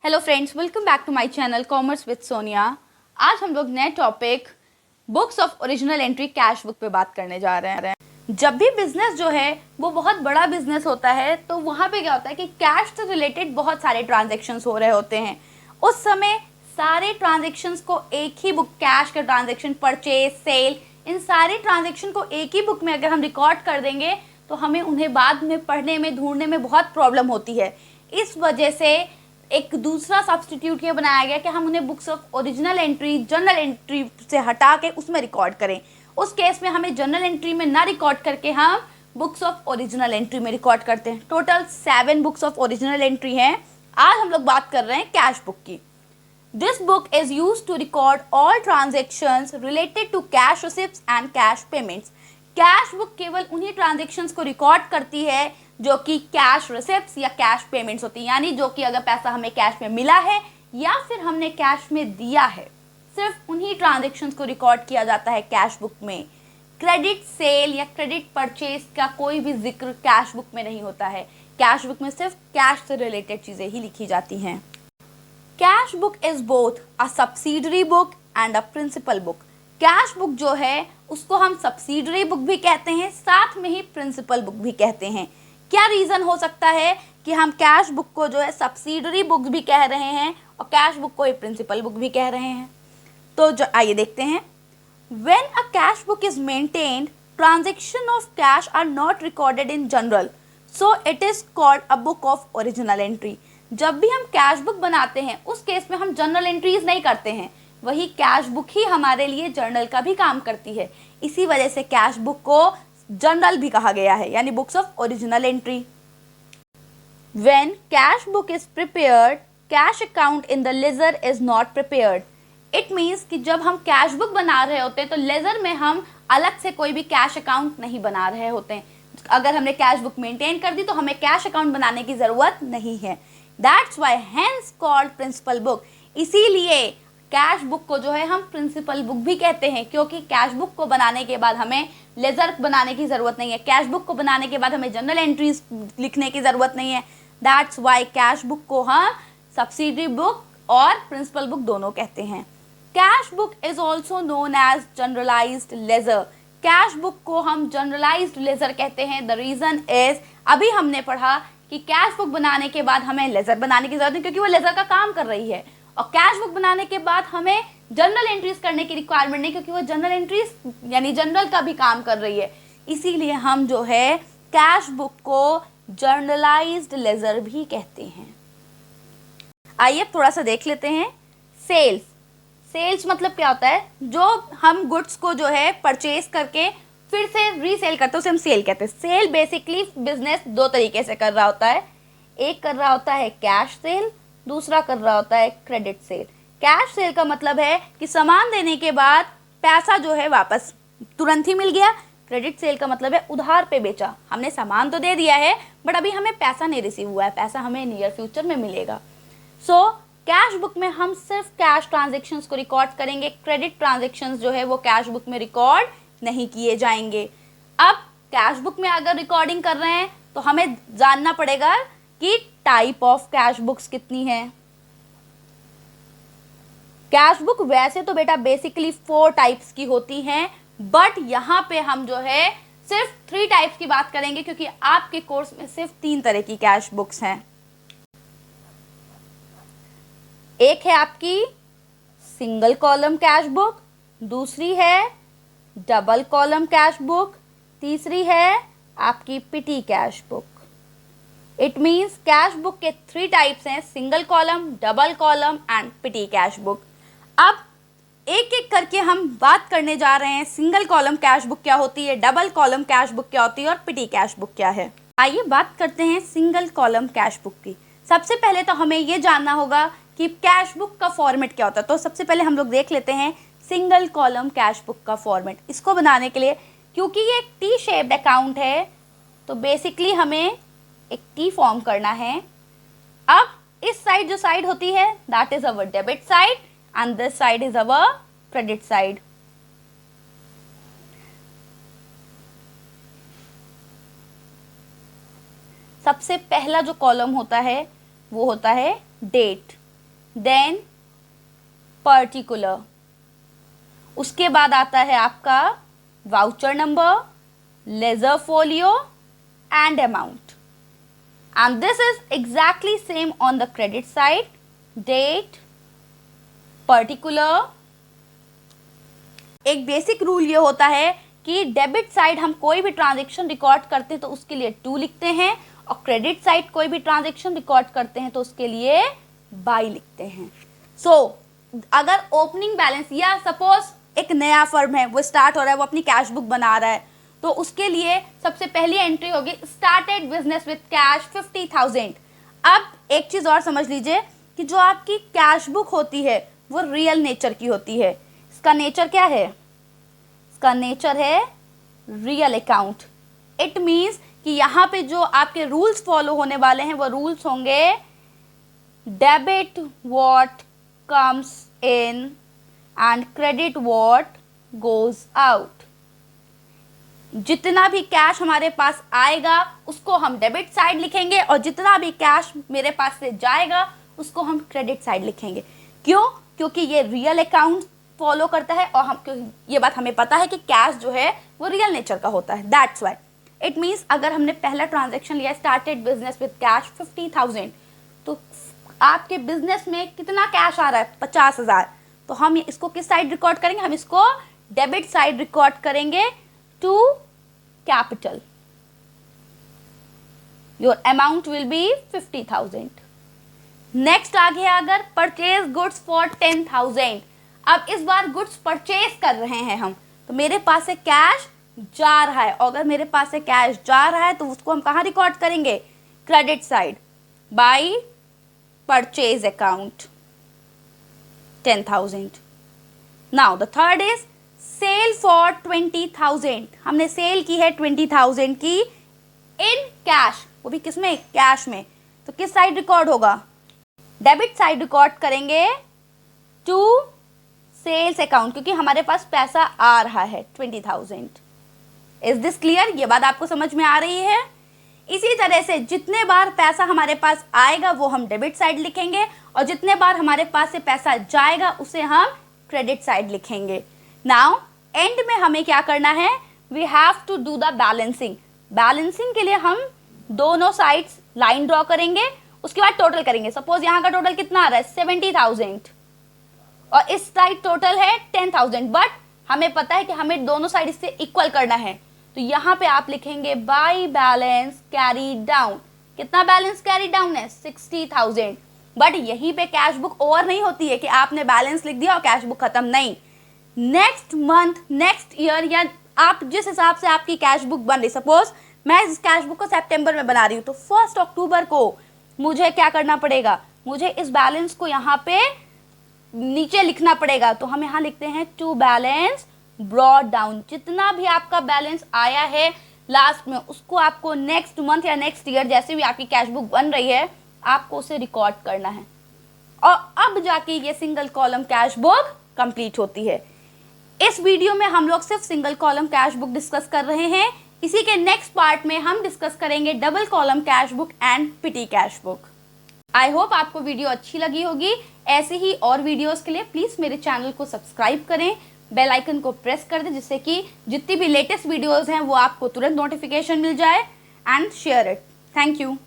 Hello friends, welcome back to my channel commerce with Sonia. आज हम लोग नए topic books of original entry cash book पे बात करने जा रहे हैं। जब भी बिजनेस जो है वो बहुत बड़ा बिजनेस होता है तो वहाँ पे क्या होता है कि कैश से रिलेटेड बहुत सारे ट्रांजेक्शन्स हो रहे होते हैं। उस समय सारे ट्रांजेक्शन्स को एक ही बुक, कैश का ट्रांजेक्शन, परचेज, सेल, इन सारे ट्रांजेक्शन को एक ही बुक में अगर हम रिकॉर्ड कर देंगे तो हमें उन्हें बाद में पढ़ने में, ढूंढने में बहुत प्रॉब्लम होती है। इस वजह से एक दूसरा सब्स्टिट्यूट ये बनाया गया कि हम उन्हें books of original entry, journal entry से हटा के उसमें रिकॉर्ड करें। उस केस में हमें जर्नल एंट्री में ना रिकॉर्ड करके हम बुक्स ऑफ ओरिजिनल एंट्री में रिकॉर्ड करते हैं। Total 7 books of original entry हैं। आज हम लोग बात कर रहे हैं कैश बुक की। This book is use to record all transactions related to cash receipts and cash payments. Cash book केवल उन्हीं ट्रांजेक्शन्स को रिकॉर्ड करती है जो कि कैश रिसिप्ट्स या कैश पेमेंट्स होती है, यानी जो कि अगर पैसा हमें कैश में मिला है या फिर हमने कैश में दिया है, सिर्फ उन्हीं ट्रांजेक्शन्स को रिकॉर्ड किया जाता है कैश बुक में। क्रेडिट सेल या क्रेडिट परचेज का कोई भी जिक्र कैश बुक में नहीं होता है। कैश बुक में सिर्फ कैश से रिलेटेड चीजें ही लिखी जाती हैं। Cash book is both a subsidiary book and a principal book. Cash book जो है उसको हम सब्सिडरी बुक भी कहते हैं, साथ में ही प्रिंसिपल बुक भी कहते हैं। क्या रीजन हो सकता है कि हम कैश बुक को जो है सब्सिडरी बुक भी कह रहे हैं और कैश बुक को ही प्रिंसिपल बुक भी कह रहे हैं? तो जो आइए देखते हैं। When a cash book is maintained, transaction of cash are not recorded in general, so it is called a book of original entry. जब भी हम कैश बुक बनाते हैं उस केस में हम जर्नल एंट्रीज नहीं करते हैं, वही कैश बुक ही हमारे लिए जर्नल का भी काम करती है। इसी वजह से कैश बुक को जर्नल भी कहा गया है, यानी books of original entry. When cash book is prepared, cash account in the ledger is not prepared. It means कि जब हम कैश बुक बना रहे होते हैं तो लेजर में हम अलग से कोई भी कैश अकाउंट नहीं बना रहे होते हैं। अगर हमने कैश बुक मेंटेन कर दी तो हमें कैश अकाउंट बनाने की जरूरत नहीं है। That's why hence called principal book. इसीलिए कैश बुक को जो है हम प्रिंसिपल बुक भी कहते हैं, क्योंकि कैश बुक को बनाने के बाद हमें लेजर बनाने की जरूरत नहीं है। कैश बुक को बनाने के बाद हमें जर्नल एंट्रीज लिखने की जरूरत नहीं है। दैट्स वाई कैश बुक को हम सब्सिडरी बुक और प्रिंसिपल बुक दोनों कहते हैं। Cash book is also known as generalised ledger. Cash book को हम जनरलाइज्ड लेजर कहते हैं। द रीजन इज, अभी हमने पढ़ा कि कैश बुक बनाने के बाद हमें लेजर बनाने की जरूरत नहीं, क्योंकि वो लेजर का काम कर रही है, और कैश बुक बनाने के बाद हमें जर्नल एंट्रीज करने की रिक्वायरमेंट नहीं, क्योंकि वो जर्नल एंट्रीज यानी जनरल का भी काम कर रही है। इसीलिए हम जो है कैश बुक को जर्नलाइज्ड लेजर भी कहते हैं। आइए थोड़ा सा देख लेते हैं। सेल्स। सेल्स मतलब क्या होता है? जो हम गुड्स को जो है परचेज करके फिर से रीसेल करते हैं उसे हम सेल कहते हैं। सेल बेसिकली बिजनेस दो तरीके से कर रहा होता है। एक कर रहा होता है कैश सेल, दूसरा कर रहा होता है क्रेडिट सेल। कैश सेल का मतलब है कि सामान देने के बाद पैसा जो है वापस तुरंत ही मिल गया। क्रेडिट सेल का मतलब है उधार पे बेचा। हमने सामान तो दे दिया है बट अभी हमें पैसा नहीं रिसीव हुआ है, पैसा हमें नियर फ्यूचर में मिलेगा। सो कैश बुक में हम सिर्फ कैश ट्रांजेक्शन्स को रिकॉर्ड करेंगे। क्रेडिट ट्रांजेक्शन्स जो है वो कैश बुक में रिकॉर्ड नहीं किए जाएंगे। अब कैश बुक में अगर रिकॉर्डिंग कर रहे हैं तो हमें जानना पड़ेगा कि टाइप ऑफ कैश बुक्स कितनी है। कैश बुक वैसे तो बेटा बेसिकली 4 टाइप्स की होती हैं, बट यहाँ पे हम जो है सिर्फ 3 टाइप्स की बात करेंगे, क्योंकि आपके कोर्स में सिर्फ 3 तरह की कैश बुक्स हैं। एक है आपकी सिंगल कॉलम कैश बुक, दूसरी है डबल कॉलम कैश बुक, तीसरी है आपकी petty cash book. It means cash book के 3 टाइप्स हैं, single column, double column and petty cash book. अब एक एक करके हम बात करने जा रहे हैं। सिंगल कॉलम कैश बुक क्या होती है, डबल कॉलम कैश बुक क्या होती है और पिटी कैश बुक क्या है। आइए बात करते हैं सिंगल कॉलम कैश बुक की। सबसे पहले तो हमें ये जानना होगा कि कैश बुक का फॉर्मेट क्या होता है। तो सबसे पहले हम लोग देख लेते हैं सिंगल कॉलम कैश बुक का फॉर्मेट। इसको बनाने के लिए, क्योंकि ये एक टी शेप्ड अकाउंट है, तो बेसिकली हमें एक टी फॉर्म करना है। अब इस साइड जो साइड होती है that is our debit side and this side is our credit side. सबसे पहला जो कॉलम होता है वो होता है डेट। देन पर्टिकुलर, उसके बाद आता है आपका voucher number, ledger folio and amount. And this is exactly same on the credit side. Date, particular. एक बेसिक रूल ये होता है कि डेबिट साइड हम कोई भी ट्रांजेक्शन रिकॉर्ड करते हैं तो उसके लिए 2 लिखते हैं, और क्रेडिट साइड कोई भी ट्रांजेक्शन रिकॉर्ड करते हैं तो उसके लिए बाई लिखते हैं. सो अगर ओपनिंग बैलेंस या सपोज एक नया फर्म है, वो स्टार्ट हो रहा है, वो अपनी कैश बुक बना रहा है, तो उसके लिए सबसे पहली एंट्री होगी स्टार्टेड बिजनेस विद कैश 50,000. अब एक चीज और समझ लीजिए कि जो आपकी कैश बुक होती है वो रियल नेचर की होती है. इसका नेचर क्या है? इसका नेचर है रियल अकाउंट. इट मीन्स कि यहाँ पे जो आपके रूल्स फॉलो होने वाले हैं वो रूल्स होंगे debit what comes in and credit what goes out. जितना भी कैश हमारे पास आएगा उसको हम डेबिट साइड लिखेंगे, और जितना भी कैश मेरे पास से जाएगा उसको हम क्रेडिट साइड लिखेंगे. क्यों? क्योंकि ये रियल अकाउंट फॉलो करता है, और हम ये बात हमें पता है कि कैश जो है वो रियल नेचर का होता है. दैट्स वाई इट मीन्स अगर हमने पहला ट्रांजेक्शन लिया स्टार्टेड बिजनेस विद कैश 50,000, तो आपके बिजनेस में कितना कैश आ रहा है? 50,000. तो हम इसको किस साइड रिकॉर्ड करेंगे? हम इसको डेबिट साइड रिकॉर्ड करेंगे to capital. Your amount will be 50,000. Next आ गया अगर परचेज गुड्स फॉर 10,000. अब इस बार गुड्स परचेज कर रहे हैं हम, तो मेरे पास से कैश जा रहा है, और अगर मेरे पास से कैश जा रहा है तो उसको हम कहाँ रिकॉर्ड करेंगे? Credit side by purchase account 10,000. Now the third is sale for 20,000. हमने सेल की है 20,000 की इन कैश, वो भी किसमें? कैश में. तो किस साइड रिकॉर्ड होगा? डेबिट साइड रिकॉर्ड करेंगे टू सेल्स अकाउंट, क्योंकि हमारे पास पैसा आ रहा है 20,000. Is this clear? ये बात आपको समझ में आ रही है? इसी तरह से जितने बार पैसा हमारे पास आएगा वो हम डेबिट साइड लिखेंगे, और जितने बार हमारे पास से पैसा जाएगा उसे हम क्रेडिट साइड लिखेंगे. नाउ एंड में हमें क्या करना है? We have to do the balancing. Balancing के लिए हम दोनों साइड्स लाइन ड्रॉ करेंगे, उसके बाद टोटल करेंगे. सपोज यहाँ का टोटल कितना आ रहा है? 70,000, और इस साइड टोटल है 10,000, बट हमें पता है कि हमें दोनों साइड इससे इक्वल करना है. तो यहाँ पे आप लिखेंगे बाय बैलेंस कैरी डाउन. कितना बैलेंस कैरी डाउन है? 60,000. बट यहीं पे कैश बुक ओवर नहीं होती है कि आपने बैलेंस लिख दिया और कैश बुक खत्म. नहीं, नेक्स्ट मंथ, नेक्स्ट ईयर, या आप जिस हिसाब से आपकी कैश बुक बन रही, सपोज मैं इस कैश बुक को सितंबर में बना रही हूँ, तो 1 अक्टूबर को मुझे क्या करना पड़ेगा? मुझे इस बैलेंस को यहाँ पे नीचे लिखना पड़ेगा. तो हम यहाँ लिखते हैं टू बैलेंस ब्रॉड डाउन. जितना भी आपका बैलेंस आया है लास्ट में, उसको आपको नेक्स्ट मंथ या नेक्स्ट ईयर जैसे भी आपकी कैश बुक बन रही है, आपको उसे रिकॉर्ड करना है, और अब जाके ये single column cash book complete होती है. इस वीडियो में हम लोग सिर्फ single column cash book discuss कर रहे हैं. इसी के नेक्स्ट पार्ट में हम डिस्कस करेंगे double column cash book and petty cash book. I hope आपको वीडियो अच्छी लगी होगी. ऐसे ही और वीडियोस के लिए प्लीज मेरे चैनल को सब्सक्राइब करें, बेल आइकन को प्रेस कर दें, जिससे कि जितनी भी लेटेस्ट वीडियोस हैं वो आपको तुरंत नोटिफिकेशन मिल जाए, and share it. Thank you.